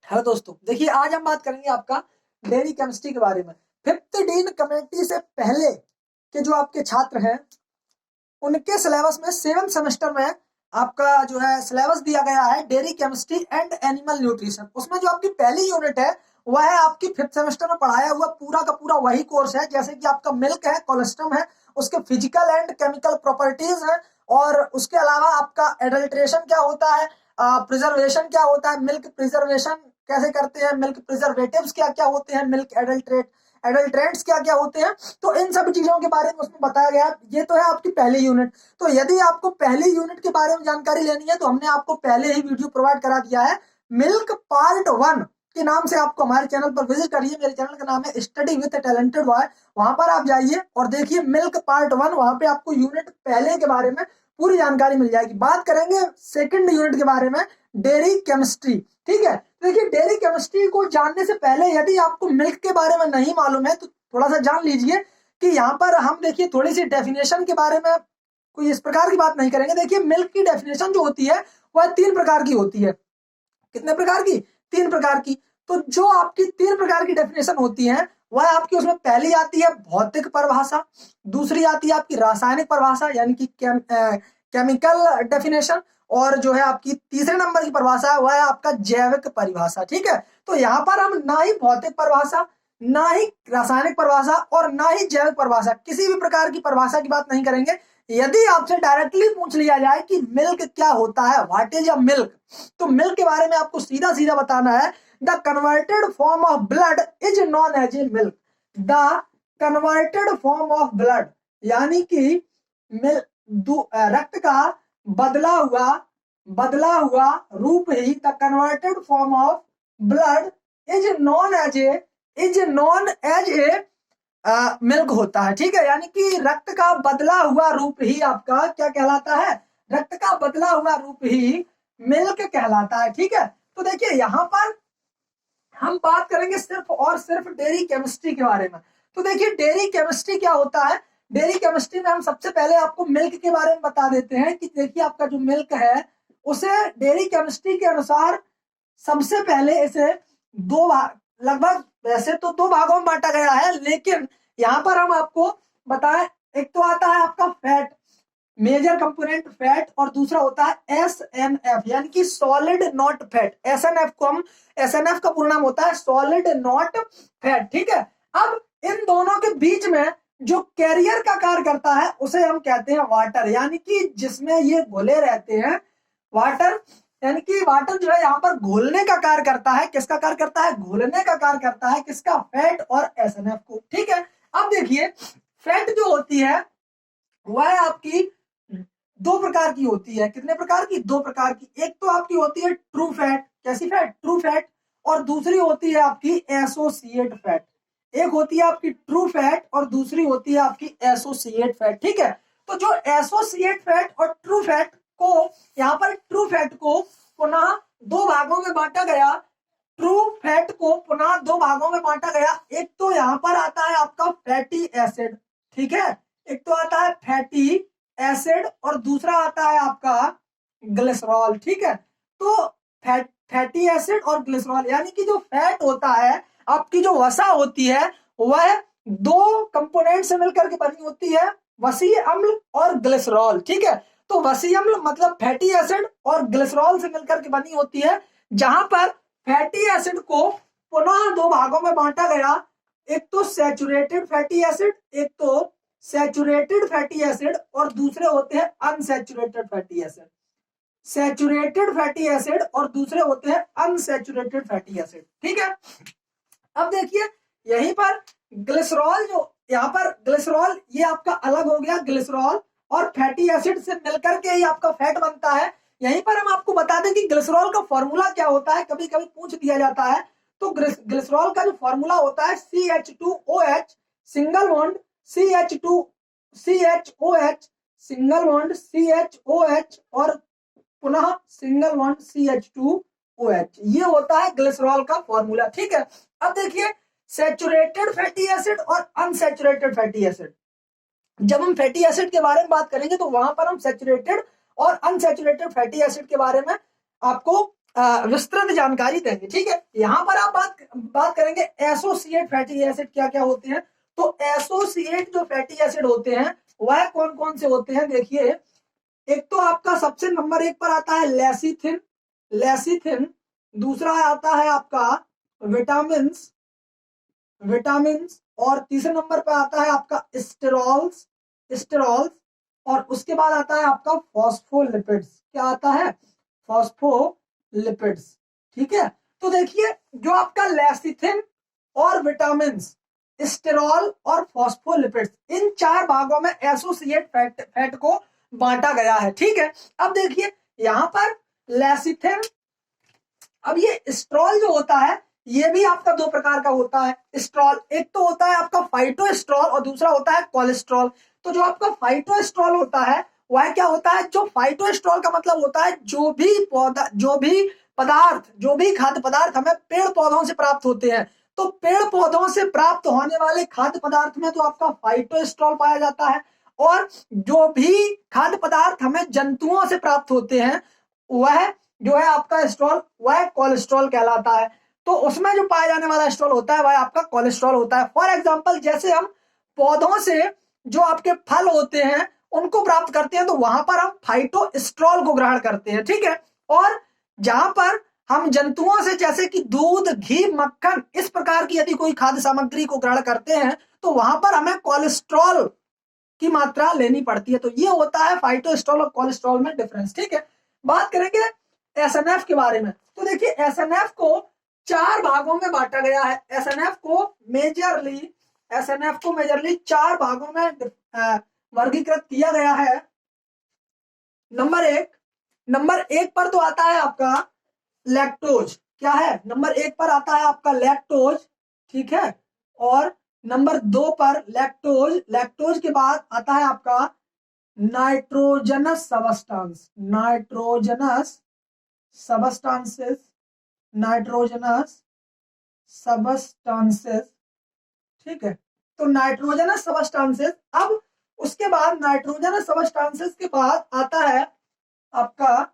Hello दोस्तों, देखिए आज हम बात करेंगे आपका डेयरी केमिस्ट्री के बारे में। फिफ्थ डीन कमेटी से पहले के जो आपके छात्र हैं उनके सिलेबस में 7th सेमेस्टर में आपका जो है सिलेबस दिया गया है dairy chemistry and animal nutrition. उसमें जो आपकी पहली यूनिट है वह है आपकी 5th सेमेस्टर में पढ़ाया हुआ पूरा का पूरा वही कोर्स है, जैसे कि आपका मिल्क है, कोलेस्ट्रम है, उसके फिजिकल एंड केमिकल प्रॉपर्टीज है, और उसके अलावा आपका एडल्ट्रेशन क्या होता है, प्रिजर्वेशन क्या होता है, मिल्क प्रिजर्वेशन कैसे करते हैं, मिल्क प्रिजर्वेटिव्स क्या क्या होते हैं, मिल्क एडल्ट्रेंट्स क्या क्या होते हैं। तो इन सब चीजों के बारे में उसमें बताया गया। ये तो है आपकी पहली यूनिट। तो यदि आपको पहली यूनिट के बारे में जानकारी लेनी है तो हमने आपको पहले ही वीडियो प्रोवाइड करा दिया है, मिल्क पार्ट 1 के नाम से। आपको हमारे चैनल पर विजिट करिए, मेरे चैनल का नाम है स्टडी विद टैलेंटेड बॉय। वहां पर आप जाइए और देखिए मिल्क पार्ट 1, वहां पे आपको यूनिट पहले के बारे में पूरी जानकारी मिल जाएगी। बात करेंगे सेकंड यूनिट के बारे में, डेयरी केमिस्ट्री। ठीक है, देखिए डेयरी केमिस्ट्री को जानने से पहले यदि आपको मिल्क के बारे में नहीं मालूम है तो थोड़ा सा जान लीजिए कि यहाँ पर हम देखिए थोड़ी सी डेफिनेशन के बारे में कोई इस प्रकार की बात नहीं करेंगे। देखिए मिल्क की डेफिनेशन जो होती है वह 3 प्रकार की होती है। कितने प्रकार की? 3 प्रकार की। तो जो आपकी 3 प्रकार की डेफिनेशन होती है वह आपकी उसमें पहली आती है भौतिक परिभाषा, दूसरी आती है आपकी रासायनिक परिभाषा यानी कि केमिकल डेफिनेशन, और जो है आपकी तीसरे नंबर की परिभाषा है वह है आपका जैविक परिभाषा। ठीक है, तो यहाँ पर हम ना ही भौतिक परिभाषा, ना ही रासायनिक परिभाषा और ना ही जैविक परिभाषा, किसी भी प्रकार की परिभाषा की बात नहीं करेंगे। यदि आपसे डायरेक्टली पूछ लिया जाए कि मिल्क क्या होता है, व्हाट इज अ मिल्क, तो मिल्क के बारे में आपको सीधा सीधा बताना है, the converted form of blood is known as a milk. The converted form of blood यानी कि रक्त का बदला हुआ रूप ही, the converted form of blood is known as a milk होता है। ठीक है, यानी कि रक्त का बदला हुआ रूप ही आपका क्या कहलाता है? रक्त का बदला हुआ रूप ही मिल्क कहलाता है। ठीक है, तो देखिए यहां पर हम बात करेंगे सिर्फ और सिर्फ डेयरी केमिस्ट्री के बारे में। तो देखिए डेयरी केमिस्ट्री क्या होता है। डेयरी केमिस्ट्री में हम सबसे पहले आपको मिल्क के बारे में बता देते हैं कि देखिए आपका जो मिल्क है उसे डेयरी केमिस्ट्री के अनुसार सबसे पहले इसे दो भाग, लगभग वैसे तो 2 भागों में बांटा गया है, लेकिन यहाँ पर हम आपको बताएं, एक तो आता है आपका फैट, मेजर कंपोनेंट फैट, और दूसरा होता है एसएनएफ यानी कि सॉलिड नॉट फैट। एसएनएफ को हम, एसएनएफ का पूर्ण नाम होता है सॉलिड नॉट फैट। ठीक है, अब इन दोनों के बीच में जो कैरियर का कार्य करता है उसे हम कहते हैं वाटर, यानी कि जिसमें ये घुले रहते हैं। वाटर यानी कि वाटर जो है यहाँ पर घोलने का कार्य करता है। किसका कार्य करता है? घोलने का कार्य करता है। किसका? फैट और एसएनएफ को। ठीक है, अब देखिए फैट जो होती है वह आपकी 2 प्रकार की होती है। कितने प्रकार की? 2 प्रकार की। एक तो आपकी होती है ट्रू फैट। कैसी फैट? True fat. और दूसरी होती है आपकी एसोसिएट फैट। एक होती है आपकी ट्रू फैट और दूसरी होती है आपकी एसोसिएट फैट। ठीक है, तो जो एसोसिएट फैट और ट्रू फैट को, यहाँ पर ट्रू फैट को पुनः 2 भागों में बांटा गया। ट्रू फैट को पुनः 2 भागों में बांटा गया। एक तो यहाँ पर आता है आपका फैटी एसिड। ठीक है, एक तो आता है फैटी एसिड और दूसरा आता है आपका ग्लिसरॉल। ठीक है, तो फैटी एसिड और ग्लिसरॉल यानी कि जो फैट होता है, आपकी जो वसा होती है वह 2 कंपोनेंट से मिलकर के बनी होती है, वसीय अम्ल और ग्लिसरॉल। ठीक है, तो वसीय अम्ल मतलब फैटी एसिड और ग्लिसरॉल से मिलकर के बनी होती है, जहां पर फैटी एसिड को पुनः 2 भागों में बांटा गया। एक तो सैचुरेटेड फैटी एसिड, एक तो सैचुरेटेड फैटी एसिड, और दूसरे होते हैं unsaturated fatty acid. Saturated fatty acid और दूसरे होते हैं अनसैचुरेटेड फैटी एसिड। ठीक है, अब देखिए यहीं पर ग्लिसरॉल, जो यहाँ पर ग्लिसरॉल ये आपका अलग हो गया, ग्लिसरॉल और फैटी एसिड से मिलकर के ही आपका फैट बनता है। यहीं पर हम आपको बता दें कि ग्लिसरॉल का फॉर्मूला क्या होता है, कभी कभी पूछ दिया जाता है। तो ग्लिसरॉल का जो फॉर्मूला होता है CH2OH single bond CH2CHOH single bond CHOH और पुनः सिंगल बॉन्ड CH2OH, ये होता है ग्लिसरॉल का फॉर्मूला। ठीक है, अब देखिए सैचुरेटेड फैटी एसिड और अनसैचुरेटेड फैटी एसिड। जब हम फैटी एसिड के बारे में बात करेंगे तो वहां पर हम सैचुरेटेड और अनसैचुरेटेड फैटी एसिड के बारे में आपको विस्तृत जानकारी देंगे। ठीक है, यहाँ पर आप बात करेंगे एसोसिएट फैटी एसिड क्या क्या होते हैं। तो एसोसिएट जो फैटी एसिड होते हैं वह कौन कौन से होते हैं, देखिए एक तो आपका सबसे नंबर 1 पर आता है लेसिथिन, लेसिथिन। दूसरा आता है आपका विटामिन्स, विटामिन्स। और तीसरे नंबर पर आता है आपका स्टेरॉल्स, स्टेरॉल्स। और उसके बाद आता है आपका फॉस्फोलिपिड्स। क्या आता है, फॉस्फोलिपिड्स। ठीक है, तो देखिए जो आपका लेसिथिन और विटामिन्स, स्टेरॉल और फॉस्फोलिपिड्स, इन 4 भागों में एसोसिएट फैट को बांटा गया है। ठीक है, अब देखिए यहां पर लेसिथिन, अब ये स्ट्रॉल जो होता है ये भी आपका 2 प्रकार का होता है स्ट्रॉल। एक तो होता है आपका फाइटोस्ट्रॉल और दूसरा होता है कोलेस्ट्रॉल। तो जो आपका फाइटोस्ट्रॉल होता है वह क्या होता है, जो फाइटोस्ट्रॉल का मतलब होता है जो भी पौधा, जो भी पदार्थ, जो भी खाद्य पदार्थ हमें पेड़ पौधों से प्राप्त होते हैं, तो पेड़ पौधों से प्राप्त होने वाले खाद्य पदार्थ में तो आपका फाइटोस्ट्रॉल पाया जाता है। और जो भी खाद्य पदार्थ हमें जंतुओं से प्राप्त होते हैं वह जो है आपका स्ट्रॉल, वह कोलेस्ट्रॉल कहलाता है। तो उसमें जो पाया जाने वाला स्ट्रॉल होता है वह आपका कोलेस्ट्रॉल होता है। फॉर एग्जांपल जैसे हम पौधों से जो आपके फल होते हैं उनको प्राप्त करते हैं तो वहां पर हम फाइटोस्ट्रॉल को ग्रहण करते हैं। ठीक है, और जहां पर हम जंतुओं से जैसे कि दूध, घी, मक्खन, इस प्रकार की यदि कोई खाद्य सामग्री को ग्रहण करते हैं तो वहां पर हमें कोलेस्ट्रॉल की मात्रा लेनी पड़ती है। तो ये होता है फाइटोस्ट्रॉल और कोलेस्ट्रॉल में डिफरेंस। ठीक है, बात करेंगे एसएनएफ के बारे में। तो देखिए एसएनएफ को 4 भागों में बांटा गया है। एसएनएफ को मेजरली 4 भागों में वर्गीकृत किया गया है। नंबर एक पर तो आता है आपका लैक्टोज। क्या है, नंबर 1 पर आता है आपका लैक्टोज। ठीक है, और नंबर 2 पर लैक्टोज, लैक्टोज के बाद आता है आपका nitrogenous substance, nitrogenous substances, nitrogenous substances. ठीक है, तो नाइट्रोजनस सबस्टांसेस। अब उसके बाद नाइट्रोजनस सबस्टांसेस के बाद आता है आपका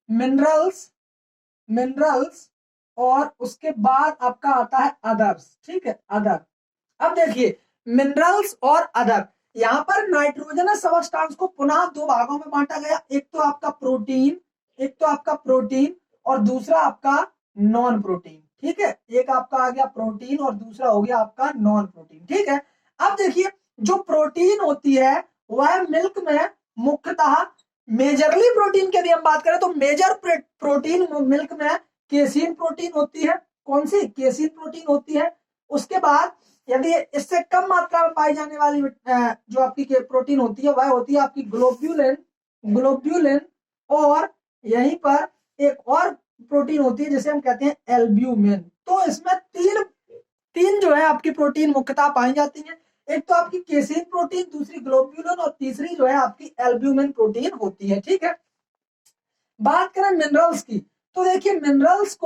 मिनरल्स, मिनरल्स। और उसके बाद आपका आता है अदर्स। ठीक है, अदर। अब देखिए मिनरल्स और अदर, यहां पर नाइट्रोजनस सबस्टांस को पुनः 2 भागों में बांटा गया। एक तो आपका प्रोटीन, एक तो आपका प्रोटीन और दूसरा आपका नॉन प्रोटीन। ठीक है, एक आपका आ गया प्रोटीन और दूसरा हो गया आपका नॉन प्रोटीन। ठीक है, अब देखिए जो प्रोटीन होती है वह मिल्क में मुख्यतः, मेजरली प्रोटीन की यदि हम बात करें तो मेजर प्रोटीन मिल्क में केसीन प्रोटीन होती है। कौन सी, केसीन प्रोटीन होती है। उसके बाद यदि इससे कम मात्रा में पाई जाने वाली जो आपकी प्रोटीन होती है वह होती है आपकी ग्लोब्यूलिन, ग्लोब्यूलिन। और यहीं पर एक और प्रोटीन होती है जिसे हम कहते हैं एल्ब्यूमिन। तो इसमें तीन जो है आपकी प्रोटीन मुख्यतः पाई जाती है। एक तो आपकी केसीन प्रोटीन, दूसरी ग्लोब्यूलिन और तीसरी जो है आपकी एल्ब्यूमिन प्रोटीन होती है। ठीक है, बात करें मिनरल्स की तो देखिए मिनरल्स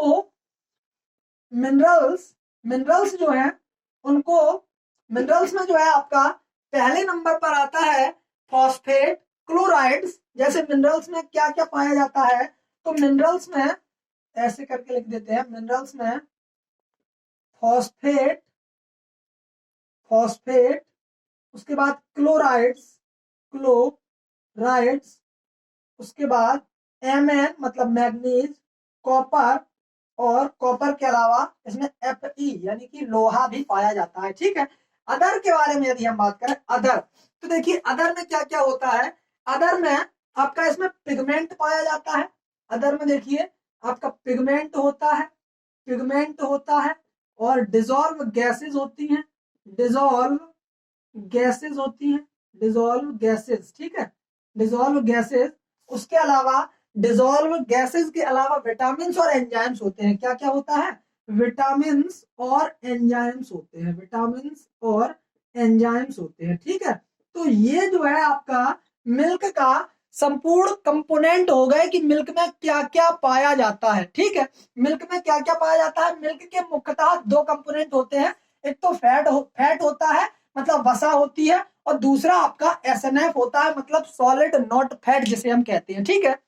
जो है उनको, मिनरल्स में जो है आपका पहले नंबर पर आता है फॉस्फेट, क्लोराइड्स। जैसे मिनरल्स में क्या क्या पाया जाता है, तो मिनरल्स में ऐसे करके लिख देते हैं, मिनरल्स में फॉस्फेट, फॉस्फेट, उसके बाद क्लोराइड्स, क्लोराइड्स, उसके बाद Mn मतलब मैग्नीज, कॉपर, और कॉपर के अलावा इसमें Fe यानी कि लोहा भी पाया जाता है। ठीक है, अदर के बारे में यदि हम बात करें, अदर, तो देखिए अदर में क्या क्या होता है। अदर में आपका इसमें पिगमेंट पाया जाता है। अदर में देखिए आपका पिगमेंट होता है, पिगमेंट होता है और डिजॉल्व गैसेस होती हैं, डिजॉल्व गैसेस होती हैं, डिजॉल्व गैसेस। ठीक है, डिजॉल्व गैसेस। उसके अलावा डिजॉल्व गैसेस के अलावा विटामिन्स और एंजाइम्स होते हैं। क्या क्या होता है, विटामिन्स और एंजाइम्स होते हैं, विटामिन्स और एंजाइम्स होते हैं। ठीक है, तो ये जो है आपका मिल्क का संपूर्ण कंपोनेंट हो गए कि मिल्क में क्या क्या पाया जाता है। ठीक है, मिल्क में क्या क्या पाया जाता है। मिल्क के मुख्यतः 2 कंपोनेंट होते हैं। एक तो फैट होता है मतलब वसा होती है, और दूसरा आपका एसएनएफ होता है मतलब सॉलिड नॉट फैट जिसे हम कहते हैं। ठीक है,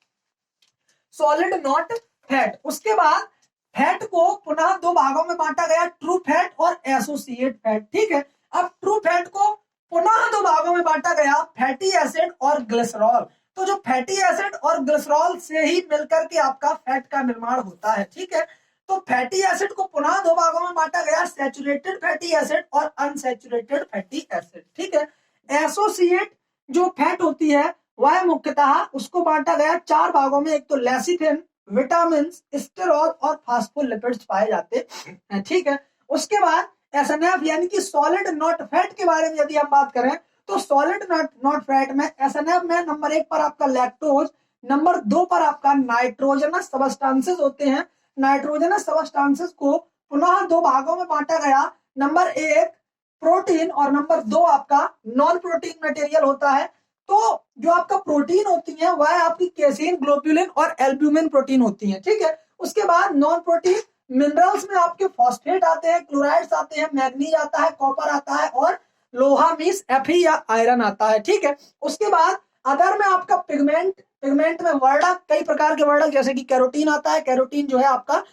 सॉलिड नॉट फैट। उसके बाद फैट को पुनः दो भागों में बांटा गया, ट्रू फैट और एसोसिएट फैट। ठीक है, अब ट्रू फैट को पुनः दो भागों में बांटा गया, फैटी एसिड और ग्लिसरॉल। तो जो फैटी एसिड और ग्लिसरॉल से ही मिलकर के आपका फैट का निर्माण होता है। ठीक है, तो फैटी एसिड को पुनः दो भागों में बांटा गया, सैचुरेटेड फैटी एसिड और अनसैचुरेटेड फैटी एसिड। ठीक है, एसोसिएट जो फैट होती है वह मुख्यतः उसको बांटा गया चार भागों में, एक तो लेसिथिन, विटामिन, स्टेरॉल और फास्फोलिपिड्स पाए जाते हैं। ठीक है, उसके बाद एसएनएफ यानी कि सॉलिड नॉट फैट के बारे में यदि हम बात करें तो सॉलिड नॉट फैट में एसएनएफ में नंबर 1 पर आपका लैक्टोज, नंबर 2 पर आपका नाइट्रोजनस सबस्टांसेस होते हैं। नाइट्रोजनस सबस्टांसेस को पुनः दो भागों में बांटा गया, नंबर 1 प्रोटीन और नंबर 2 आपका नॉन प्रोटीन मटेरियल होता है। तो जो आपका प्रोटीन होती है वह आपकी केसिन, ग्लोब्यूलिन और एल्ब्यूमिन प्रोटीन होती है। ठीक है, उसके बाद नॉन प्रोटीन मिनरल्स में आपके फॉस्फेट आते हैं, क्लोराइड्स आते हैं, मैग्नीज आता है, कॉपर आता है और लोहा मीस Fe या आयरन आता है। ठीक है, उसके बाद अदर में आपका पिगमेंट में वर्णक, कई प्रकार के वर्णक जैसे कि कैरोटीन आता है। कैरोटीन जो है आपका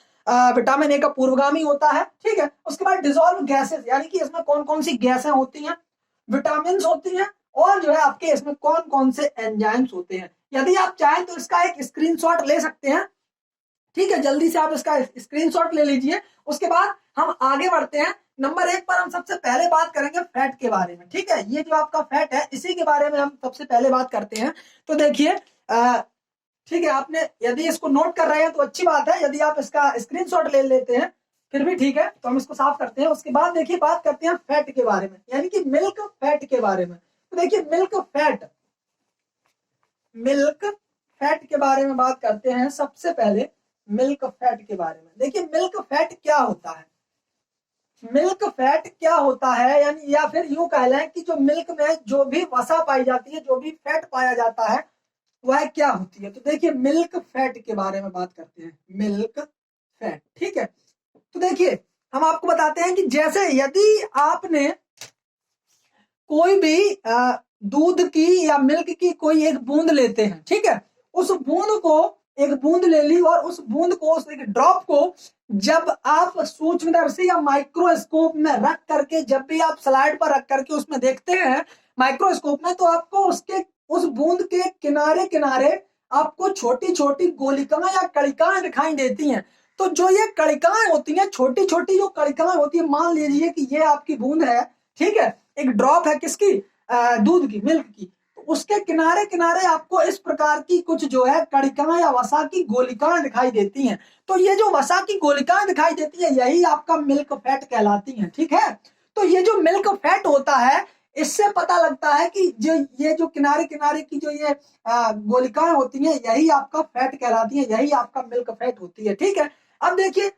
विटामिन ए का पूर्वगामी होता है। ठीक है, उसके बाद डिसॉल्व गैसेस यानी कि इसमें कौन कौन सी गैसें होती हैं, विटामिन होती हैं और जो है आपके इसमें कौन कौन से एंजाइम्स होते हैं। यदि आप चाहें तो इसका एक स्क्रीनशॉट ले सकते हैं। ठीक है, जल्दी से आप इसका स्क्रीनशॉट ले लीजिए। उसके बाद हम आगे बढ़ते हैं। नंबर 1 पर हम सबसे पहले बात करेंगे फैट के बारे में। ठीक है, ये जो आपका फैट है इसी के बारे में हम सबसे पहले बात करते हैं। तो देखिए, ठीक है, आपने यदि इसको नोट कर रहे हैं तो अच्छी बात है, यदि आप इसका स्क्रीनशॉट ले लेते हैं फिर भी ठीक है, तो हम इसको साफ करते हैं। उसके बाद देखिए बात करते हैं फैट के बारे में, यानी कि मिल्क फैट के बारे में। तो देखिए मिल्क फैट के बारे में बात करते हैं। सबसे पहले मिल्क फैट के बारे में देखिए, मिल्क फैट क्या होता है। मिल्क फैट क्या होता है, यानी या फिर यूं कह लें कि जो मिल्क में जो भी वसा पाई जाती है, जो भी फैट पाया जाता है वह क्या होती है। तो देखिए मिल्क फैट के बारे में बात करते हैं, मिल्क फैट। ठीक है, तो देखिए हम आपको बताते हैं कि जैसे यदि आपने कोई भी दूध की या मिल्क की कोई एक बूंद लेते हैं। ठीक है, उस बूंद को एक बूंद ले ली और उस बूंद को, उस एक ड्रॉप को जब आप सूक्ष्मदर्शी या माइक्रोस्कोप में रख करके, जब भी आप स्लाइड पर रख करके उसमें देखते हैं माइक्रोस्कोप में, तो आपको उसके उस बूंद के किनारे किनारे आपको छोटी छोटी गोलिकाएं या कणिकाएं दिखाई देती हैं। तो जो ये कणिकाएं होती हैं, छोटी छोटी जो कणिकाएं होती है, मान लीजिए कि ये आपकी बूंद है। ठीक है, एक ड्रॉप है किसकी, दूध की, मिल्क की। तो उसके किनारे किनारे आपको इस प्रकार की कुछ जो है कणिकाएं या वसा की गोलिकाएं दिखाई देती हैं। तो ये जो वसा की गोलिकाएं दिखाई देती है यही आपका मिल्क फैट कहलाती हैं। ठीक है, तो ये जो मिल्क फैट होता है इससे पता लगता है कि जो ये जो किनारे किनारे की जो ये गोलिकाएं होती हैं यही आपका फैट कहलाती है, यही आपका मिल्क फैट होती है। ठीक है, अब देखिए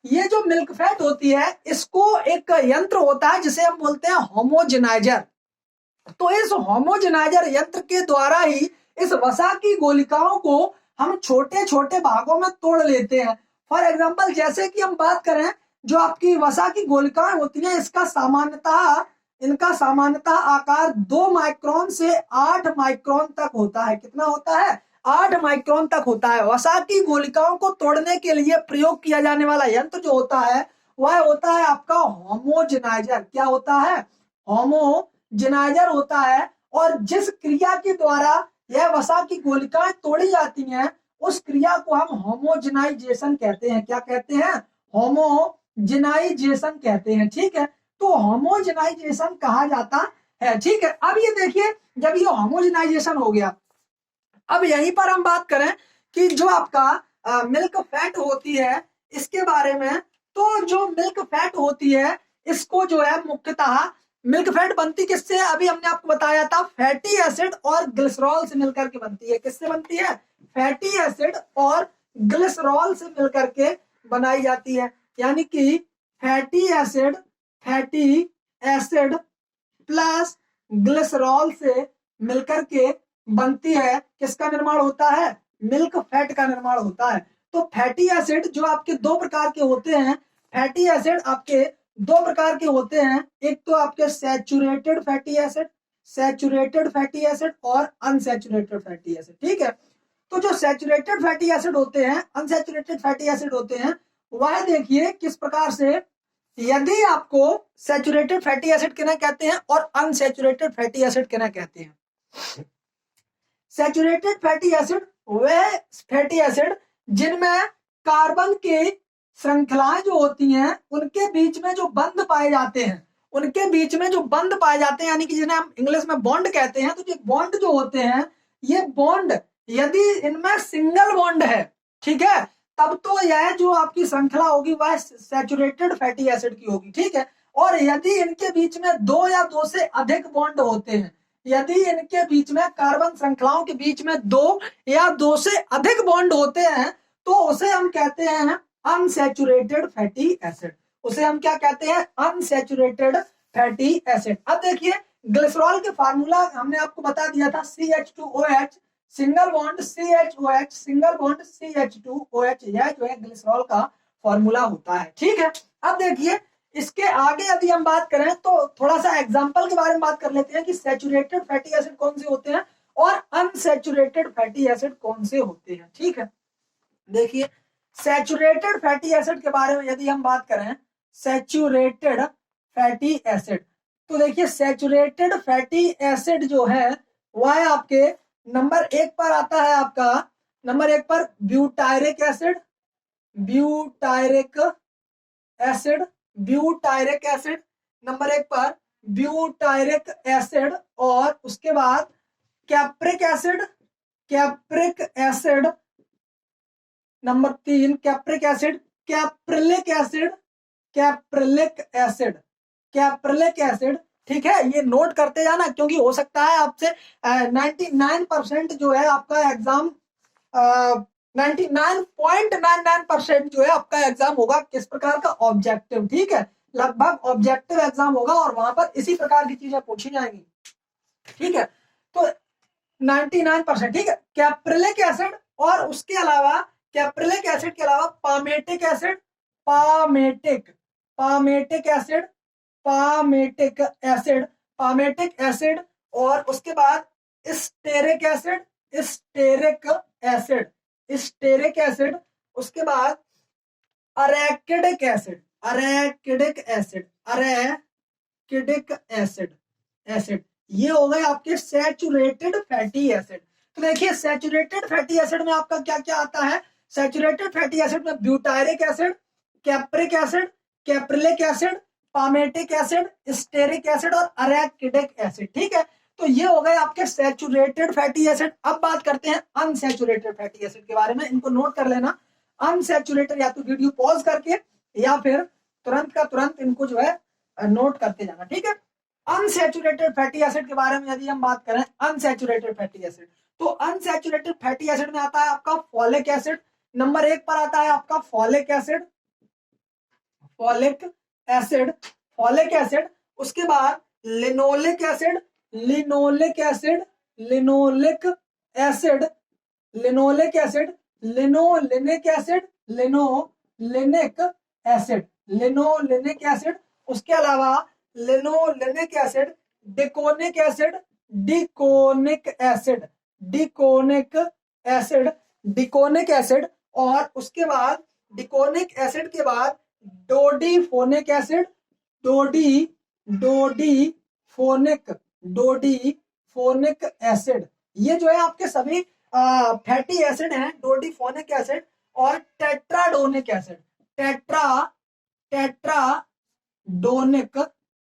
ये जो मिल्क फैट होती है इसको एक यंत्र होता है जिसे हम बोलते हैं होमोजेनाइजर। तो इस होमोजेनाइजर यंत्र के द्वारा ही इस वसा की गोलिकाओं को हम छोटे छोटे भागों में तोड़ लेते हैं। फॉर एग्जांपल जैसे कि हम बात करें, जो आपकी वसा की गोलिकाएं होती हैं इनका सामान्यतः आकार 2 माइक्रोन से 8 माइक्रोन तक होता है। कितना होता है, 8 माइक्रोन तक होता है। वसा की गोलिकाओं को तोड़ने के लिए प्रयोग किया जाने वाला यंत्र जो होता है वह होता है आपका होमोजेनाइजर। क्या होता है, होमोजेनाइजर होता है। और जिस क्रिया के द्वारा यह वसा की गोलिकाएं तोड़ी जाती हैं उस क्रिया को हम होमोजेनाइजेशन कहते हैं। क्या कहते हैं, होमोजेनाइजेशन कहते हैं। ठीक है, तो होमोजेनाइजेशन कहा जाता है। ठीक है, अब ये देखिए जब ये होमोजेनाइजेशन हो गया, अब यहीं पर हम बात करें कि जो आपका मिल्क फैट होती है इसके बारे में। तो जो मिल्क फैट होती है इसको जो है मुख्यतः मिल्क फैट बनती किससे, अभी हमने आपको बताया था फैटी एसिड और ग्लिसरॉल से मिलकर के बनती है। किससे बनती है, फैटी एसिड और ग्लिसरॉल से मिलकर के बनाई जाती है। यानी कि फैटी एसिड प्लस ग्लिसरॉल से मिलकर के बनती है। किसका निर्माण होता है, मिल्क फैट का निर्माण होता है। तो फैटी एसिड जो आपके दो प्रकार के होते हैं, फैटी एसिड आपके दो प्रकार के होते हैं। एक तो आपके सैचुरेटेड फैटी एसिड और अनसैचुरेटेड फैटी एसिड। ठीक है, तो जो सैचुरेटेड फैटी एसिड होते हैं, अनसैचुरेटेड फैटी एसिड होते हैं, वह देखिए किस प्रकार से, यदि आपको सैचुरेटेड फैटी एसिड किन्हें कहते हैं और अनसैचुरेटेड फैटी एसिड किन्हें कहते हैं। सैचुरेटेड फैटी एसिड वह फैटी एसिड जिनमें कार्बन की श्रृंखलाएं जो होती हैं उनके बीच में जो बंध पाए जाते हैं, उनके बीच में जो बंध पाए जाते हैं, यानी कि जिन्हें हम इंग्लिश में बॉन्ड कहते हैं, तो ये बॉन्ड जो होते हैं, ये बॉन्ड यदि इनमें सिंगल बॉन्ड है, ठीक है, तब तो यह जो आपकी श्रृंखला होगी वह सैचुरेटेड फैटी एसिड की होगी, ठीक है। और यदि इनके बीच में दो या दो से अधिक बॉन्ड होते हैं, यदि इनके बीच में कार्बन श्रृंखलाओं के बीच में दो या दो से अधिक बॉन्ड होते हैं, तो उसे हम कहते हैं अनसैचुरेटेड फैटी एसिड। उसे हम क्या कहते हैं? Unsaturated fatty acid. अब देखिए ग्लिसरॉल के फार्मूला हमने आपको बता दिया था, CH2OH single bond CHOH single bond CH2OH, यह जो है ग्लिसरॉल का फॉर्मूला होता है, ठीक है। अब देखिए इसके आगे यदि हम बात करें तो थोड़ा सा एग्जांपल के बारे में बात कर लेते हैं कि सैचुरेटेड फैटी एसिड कौन से होते हैं और अनसैचुरेटेड फैटी एसिड कौन से होते हैं, ठीक है। देखिए सैचुरेटेड फैटी एसिड के बारे में यदि हम बात करें, सैचुरेटेड फैटी एसिड, तो देखिए सैचुरेटेड फैटी एसिड जो है वह आपके नंबर 1 पर आता है, आपका नंबर 1 पर butyric acid, butyric acid, butyric acid number 1 पर ब्यूटायरिक एसिड, और उसके बाद कैप्रिक acid, कैप्रिक acid number 3 कैप्रिक acid, caprylic acid, caprylic acid, caprylic acid, ठीक है। ये नोट करते जाना क्योंकि हो सकता है आपसे 99% जो है आपका एग्जाम 99.99% जो है आपका एग्जाम होगा किस प्रकार का? ऑब्जेक्टिव, ठीक है। लगभग ऑब्जेक्टिव एग्जाम होगा और वहां पर इसी प्रकार की चीजें पूछी जाएंगी, ठीक है। तो 99%, ठीक है। कैप्रिलिक एसिड और उसके अलावा कैप्रिलिक एसिड के अलावा palmitic acid, palmitic, palmitic acid, palmitic acid, palmitic acid, और उसके बाद stearic acid, stearic acid, stearic acid, उसके बाद अरेकिडिक एसिड, अरेकिडिक एसिड, अरेकिडिक एसिड, एसिड, ये हो गए आपके सैचुरेटेड फैटी एसिड। तो देखिए सैचुरेटेड फैटी एसिड में आपका क्या क्या आता है? सैचुरेटेड फैटी एसिड में butyric acid, कैप्रिक acid, caprylic acid, palmitic acid, stearic acid और अरेकिडिक एसिड, ठीक है। तो ये हो गए आपके सैचुरेटेड फैटी एसिड। अब बात करते हैं अनसैचुरेटेड फैटी एसिड के बारे में, इनको नोट कर लेना। अनसैचुरेटेड या तो वीडियो पॉज करके या फिर तुरंत का तुरंत इनको जो है नोट करते जाना, ठीक है। अनसैचुरेटेड फैटी एसिड के बारे में यदि हम बात करें, अनसैचुरेटेड फैटी एसिड, तो अनसैचुरेटेड फैटी एसिड में आता है आपका फॉलिक एसिड, नंबर 1 पर आता है आपका folic acid, folic acid, folic acid, उसके बाद linoleic acid, linoleic acid, linoleic acid, linoleic acid, linolenic acid, linolenic acid, linolenic acid, उसके अलावा लिनोलिनिक एसिड, डिकोनिक एसिड, डिकोनिक एसिड, डिकोनिक एसिड, डिकोनिक एसिड, और उसके बाद डिकोनिक एसिड के बाद डोडीफोनिक एसिड, डोडीफोनिक, डोडीफोनिक एसिड, ये जो है आपके सभी फैटी एसिड हैं, डोडीफोनिक एसिड और टेट्राडोनिक एसिड, टेट्राडोनिक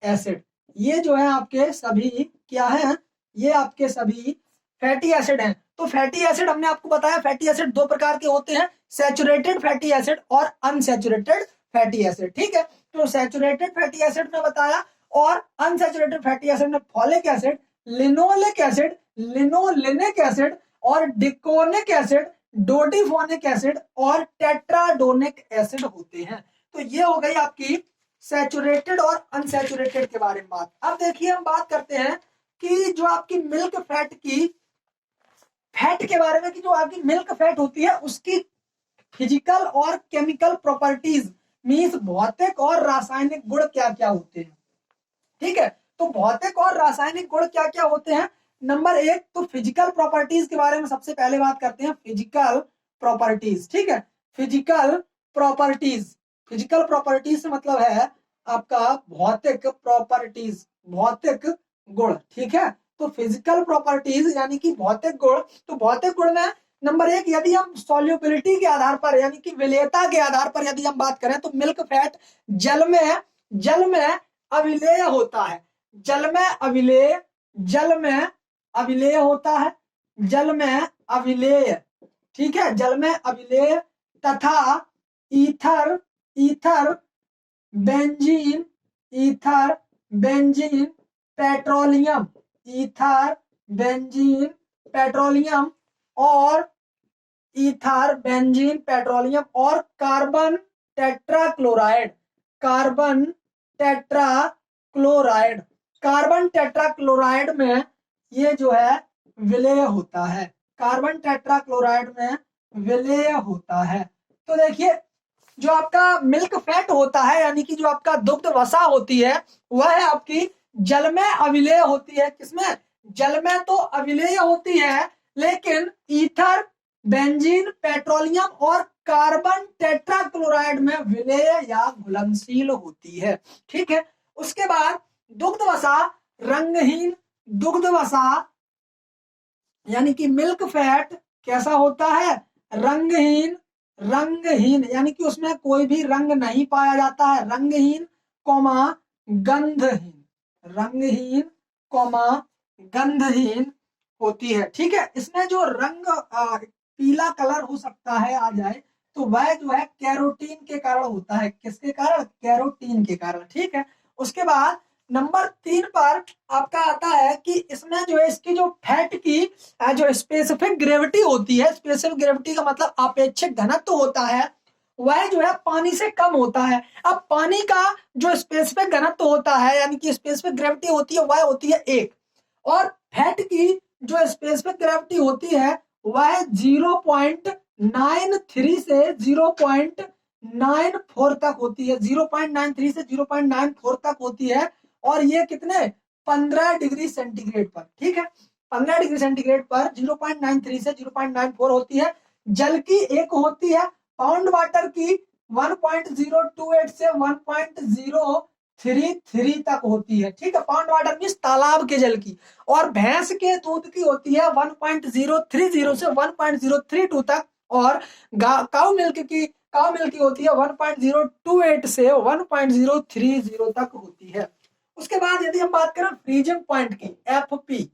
एसिड, ये जो है आपके सभी क्या है? ये आपके सभी फैटी एसिड हैं। तो फैटी एसिड हमने आपको बताया, फैटी एसिड दो प्रकार के होते हैं, सैचुरेटेड फैटी एसिड और अनसैचुरेटेड फैटी एसिड, ठीक है। तो सैचुरेटेड फैटी एसिड में बताया और अनसैचुरेटेड फैटी एसिड में folic acid, linoleic acid, linolenic acid और डिकोनिक एसिड, डोडीफोनिक एसिड और टेट्राडोनिक एसिड होते हैं। तो ये हो गई आपकी सैचुरेटेड और अनसैचुरेटेड के बारे में बात। अब देखिए हम बात करते हैं कि जो आपकी मिल्क फैट की फैट के बारे में, कि जो आपकी मिल्क फैट होती है उसकी फिजिकल और केमिकल प्रॉपर्टीज, मींस भौतिक और रासायनिक गुण क्या क्या होते हैं, ठीक है। तो भौतिक और रासायनिक गुण क्या क्या होते हैं? नंबर एक तो फिजिकल प्रॉपर्टीज के बारे में सबसे पहले बात करते हैं, फिजिकल प्रॉपर्टीज। ठीक है, फिजिकल प्रॉपर्टीज, फिजिकल प्रॉपर्टीज से मतलब है आपका भौतिक प्रॉपर्टीज, भौतिक गुण। ठीक है, तो फिजिकल प्रॉपर्टीज यानी कि भौतिक गुण। तो भौतिक गुण में नंबर एक, यदि हम सॉल्युबिलिटी के आधार पर यानी कि विलेयता के आधार पर यदि हम बात करें तो मिल्क फैट जल में अविलेय होता है, जल में अविलेय, जल में अविलेय होता है, जल में अविलेय। ठीक है, जल में अविलेय तथा ether, ether benzene, ether benzene petroleum, ether benzene petroleum और ईथर बेंजीन पेट्रोलियम और carbon tetrachloride, carbon tetrachloride, carbon tetrachloride में ये जो है विलेय होता है, कार्बन टेट्राक्लोराइड में विलेय होता है। तो देखिए जो आपका मिल्क फैट होता है यानी कि जो आपका दुग्ध वसा होती है वह है आपकी जल में अविलेय होती है। किसमें? जल में तो अविलेय होती है, लेकिन ईथर बेंजीन पेट्रोलियम और कार्बन टेट्राक्लोराइड में विलेय या घुलनशील होती है। ठीक है, उसके बाद दुग्ध वसा रंगहीन, दुग्ध वसा यानी कि मिल्क फैट कैसा होता है? रंगहीन, रंगहीन यानी कि उसमें कोई भी रंग नहीं पाया जाता है, रंगहीन कौमा गंधहीन, रंगहीन कौमा गंधहीन होती है। ठीक है, इसमें जो रंग पीला कलर हो सकता है आ जाए तो वह जो है कैरोटीन के कारण होता है। किसके कारण? कैरोटीन के कारण। ठीक है, उसके बाद नंबर 3 पर आपका आता है कि इसमें जो है इसकी जो फैट की जो स्पेसिफिक ग्रेविटी होती है, स्पेसिफिक ग्रेविटी का मतलब आपेक्षिक घनत्व होता है, वह जो है पानी से कम होता है। अब पानी का जो स्पेसिफिक घनत्व होता है यानी कि स्पेसिफिक ग्रेविटी होती है वह होती है 1, और फैट की जो स्पेसिफिक ग्रेविटी होती है वह 0.93 से 0.94 तक होती है, 0.93 से 0.94 तक होती है। और ये कितने? 15 डिग्री सेंटीग्रेड पर। ठीक है, 15 डिग्री सेंटीग्रेड पर 0.93 से 0.94 होती है। जल की एक होती है पाउंड वाटर की 1.028 से 1.033 तक होती है। ठीक है, पाउंड वाटर मींस तालाब के जल की। और भैंस के दूध की होती है 1.030 से 1.032 तक, और काउ मिल्क की होती है 1.028 से 1.030 तक होती है। उसके बाद यदि हम बात करें फ्रीजिंग पॉइंट की, एफपी,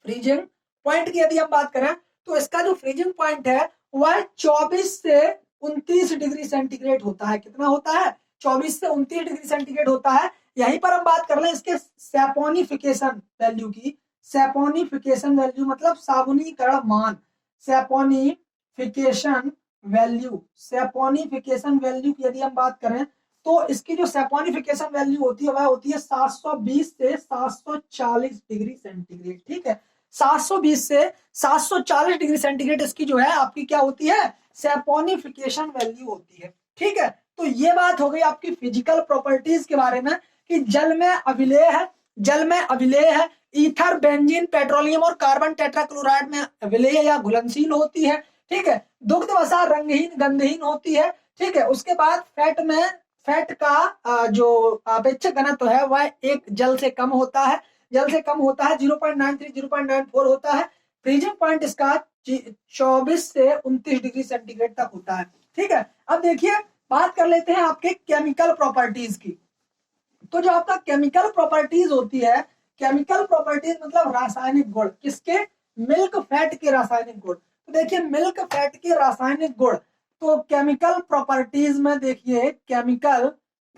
फ्रीजिंग पॉइंट की यदि हम बात करें तो इसका जो फ्रीजिंग पॉइंट है वह 24 से 29 डिग्री सेंटीग्रेड होता है। कितना होता है? 24 से 29 डिग्री सेंटीग्रेड होता है। यहीं पर हम बात कर लें इसके सैपोनिफिकेशन वैल्यू की। सैपोनिफिकेशन वैल्यू मतलब साबुनीकरण मान, सैपोनिफिकेशन वैल्यू, सैपोनिफिकेशन वैल्यू की यदि हम बात करें तो इसकी जो सैपोनिफिकेशन वैल्यू होती है वह होती है 720 से 740 डिग्री सेंटीग्रेड। ठीक है, 720 से 740 डिग्री सेंटीग्रेड इसकी जो है आपकी क्या होती है? सैपोनिफिकेशन वैल्यू होती है। ठीक है, तो ये बात हो गई आपकी फिजिकल प्रॉपर्टीज के बारे में कि जल में अविलेय है, जल में अविलेय है, ईथर बेंजीन पेट्रोलियम और कार्बन टेट्राक्लोराइड में विलेय या घुलनशील होती है। ठीक है, दुग्ध वसा रंगहीन गंधहीन होती है। ठीक है, उसके बाद फैट में फैट का जो अपेक्षित घनत्व है वह एक जल से कम होता है, जल से कम होता है 0.93 0.94 होता है। फ्रीजिंग पॉइंट इसका 24 से 29 डिग्री सेंटीग्रेड तक होता है। ठीक है, अब देखिए बात कर लेते हैं आपके केमिकल प्रॉपर्टीज की। तो जो आपका केमिकल प्रॉपर्टीज होती है, केमिकल प्रॉपर्टीज मतलब रासायनिक गुण, किसके? मिल्क फैट के रासायनिक गुण। तो देखिए मिल्क फैट के रासायनिक गुण, तो केमिकल प्रॉपर्टीज में देखिए केमिकल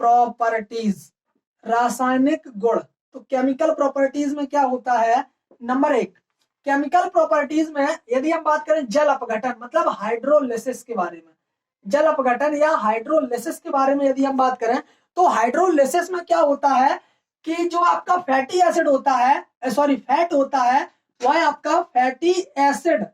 प्रॉपर्टीज रासायनिक गुण, तो केमिकल प्रॉपर्टीज में क्या होता है? नंबर 1 केमिकल प्रॉपर्टीज में यदि हम बात करें जल अपघटन मतलब हाइड्रोलिसिस के बारे में, जल अपघटन या हाइड्रोलिसिस के बारे में यदि हम बात करें तो हाइड्रोलिसिस में क्या होता है कि जो आपका फैटी एसिड होता है, सॉरी फैट होता है, वह आपका फैटी एसिड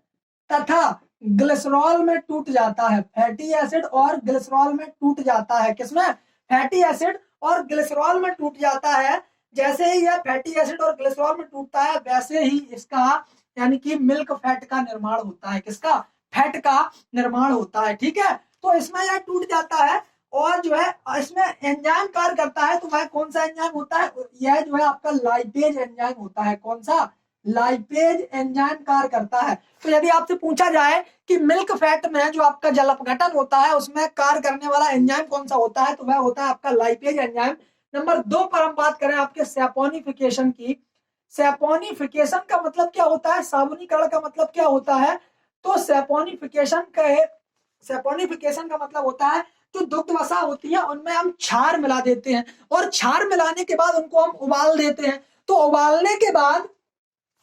तथा ग्लिसरॉल में टूट जाता है। फैटी एसिड और ग्लिसरॉल में टूट जाता है। किसमें? फैटी एसिड और ग्लिसरॉल में टूट जाता है, जैसे ही यह फैटी एसिड और ग्लिसरॉल में टूटता है वैसे ही इसका यानी कि मिल्क फैट का निर्माण होता है। किसका? फैट का निर्माण होता है। ठीक है, तो इसमें यह टूट जाता है और जो है इसमें एंजाइम कार्य करता है। तो वह कौन सा एंजाइम होता है? यह जो है आपका लाइपेज एंजाइम होता है। कौन सा? लाइपेज एंजाइम कार्य करता है। तो यदि आपसे पूछा जाए कि मिल्क फैट में जो आपका जल अपघटन होता है उसमें कार्य करने वाला एंजाइम कौन सा होता है, तो वह होता है आपका लाइपेज एंजाइम। नंबर 2 पर हम बात करें आपके सैपोनिफिकेशन की। सैपोनिफिकेशन का मतलब क्या होता है? साबुनीकरण का मतलब क्या होता है? तो सैपोनिफिकेशन का मतलब होता है जो दुग्ध वसा होती है उनमें हम क्षार मिला देते हैं और क्षार मिलाने के बाद उनको हम उबाल देते हैं। तो उबालने के बाद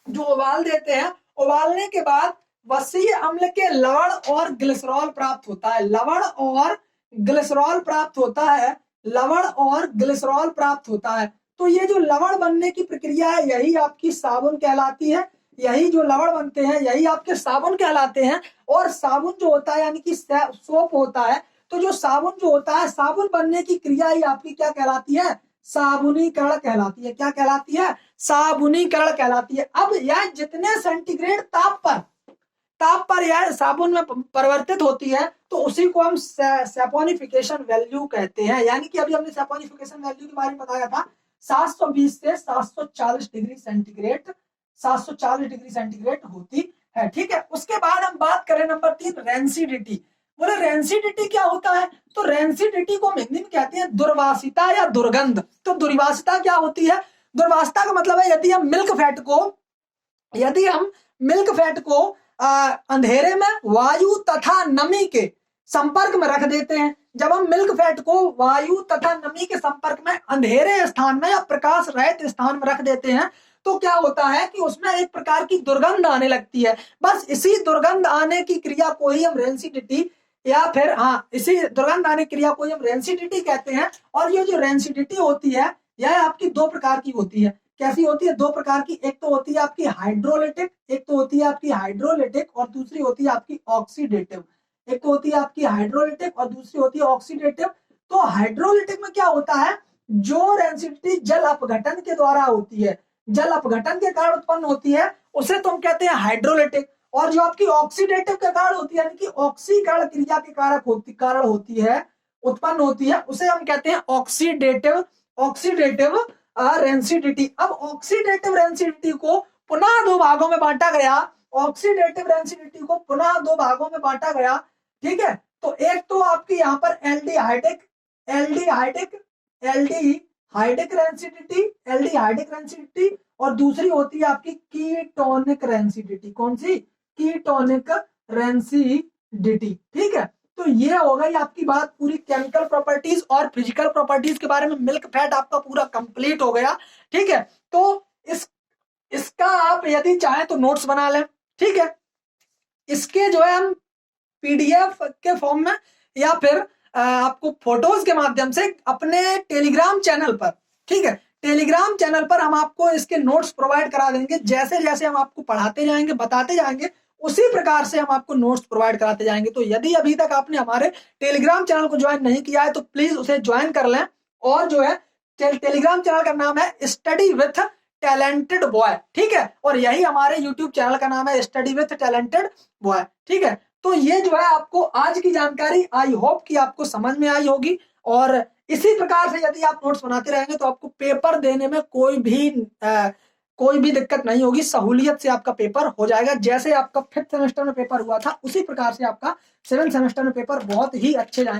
जो उबाल देते हैं, उबालने के बाद वसीय अम्ल के लवण और ग्लिसरॉल प्राप्त होता है। लवण और ग्लिसरॉल प्राप्त होता है। लवण और ग्लिसरॉल प्राप्त होता है। तो ये जो लवण बनने की प्रक्रिया है यही आपकी साबुन कहलाती है। यही जो लवण बनते हैं यही आपके साबुन कहलाते हैं। और साबुन जो होता है यानी कि सोप होता है, तो जो साबुन जो होता है साबुन बनने की क्रिया ही आपकी क्या कहलाती है? साबुनीकरण कहलाती है। क्या कहलाती है? साबुनीकरण कहलाती है। अब यह जितने सेंटीग्रेड ताप पर यह साबुन में परिवर्तित होती है तो उसी को हम सैपोनिफिकेशन वैल्यू कहते हैं। यानी कि अभी हमने सैपोनिफिकेशन वैल्यू के बारे में बताया था 720 से 740 डिग्री सेंटीग्रेड 740 डिग्री सेंटीग्रेड होती है। ठीक है, उसके बाद हम बात करें नंबर 3 रेंसिडिटी। बोले रेंसिडिटी क्या होता है? तो रेंसिडिटी को हम हिंदी में कहते हैं दुर्वासिता या दुर्गंध। तो दुर्वासिता क्या होती है? दुर्वासिता का मतलब है यदि हम मिल्क फैट को अंधेरे में वायु तथा नमी के संपर्क में रख देते हैं। जब हम मिल्क फैट को वायु तथा नमी के संपर्क में अंधेरे स्थान में या प्रकाश रहित स्थान में रख देते हैं तो क्या होता है कि उसमें एक प्रकार की दुर्गंध आने लगती है। बस इसी दुर्गंध आने की क्रिया को ही हम रेंसिडिटी या फिर इसी दुर्गंध आने की क्रिया को ही हम रेंसिडिटी कहते हैं। और ये जो रेंसिडिटी होती है यह आपकी 2 प्रकार की होती है। कैसी होती है? 2 प्रकार की। एक तो होती है आपकी हाइड्रोलिटिक और दूसरी होती है आपकी ऑक्सीडेटिव। एक तो होती है आपकी हाइड्रोलिटिक और दूसरी होती है ऑक्सीडेटिव। तो हाइड्रोलिटिक में क्या होता है? जो रेंसिडिटी जल अपघटन के द्वारा होती है, जल अपघटन के कारण उत्पन्न होती है उसे तो हम कहते हैं हाइड्रोलिटिक। और जो आपकी ऑक्सीडेटिव के कारण होती है यानी कि ऑक्सीकरण क्रिया के कारण होती है, उत्पन्न होती है, उसे हम कहते हैं ऑक्सीडेटिव रेंसिडिटी। अब ऑक्सीडेटिव रेंसिडिटी को पुनः 2 भागों में बांटा गया। ऑक्सीडेटिव रेंसिडिटी को पुनः 2 भागों में बांटा गया। ठीक है, तो एक तो आपकी यहाँ पर एल्डिहाइडिक रेंसिडिटी और दूसरी होती है आपकी कीटोनिक रेंसिडिटी। कौन सी? Ketonic rancidity. ठीक है, तो ये हो गई आपकी बात पूरी केमिकल प्रॉपर्टीज और फिजिकल प्रॉपर्टीज के बारे में। मिल्क फैट आपका पूरा कंप्लीट हो गया। ठीक है, तो इसका आप यदि चाहें तो नोट्स बना लें। ठीक है, इसके जो है हम पीडीएफ के फॉर्म में या फिर आपको फोटोज के माध्यम से अपने टेलीग्राम चैनल पर, ठीक है, टेलीग्राम चैनल पर हम आपको इसके नोट्स प्रोवाइड करा देंगे। जैसे जैसे हम आपको पढ़ाते जाएंगे बताते जाएंगे उसी प्रकार से हम आपको नोट्स प्रोवाइड कराते जाएंगे। तो यदि अभी तक आपने हमारे टेलीग्राम चैनल को ज्वाइन नहीं किया है तो प्लीज उसे ज्वाइन कर लें। और जो है टेलीग्राम चैनल का नाम है स्टडी विथ टैलेंटेड बॉय। ठीक है, और यही हमारे यूट्यूब चैनल का नाम है स्टडी विथ टैलेंटेड बॉय। ठीक है, तो ये जो है आपको आज की जानकारी आई होप कि आपको समझ में आई होगी। और इसी प्रकार से यदि आप नोट्स बनाते रहेंगे तो आपको पेपर देने में कोई भी दिक्कत नहीं होगी। सहूलियत से आपका पेपर हो जाएगा। जैसे आपका 5th सेमेस्टर में पेपर हुआ था उसी प्रकार से आपका 7th सेमेस्टर में पेपर बहुत ही अच्छे जाएंगे।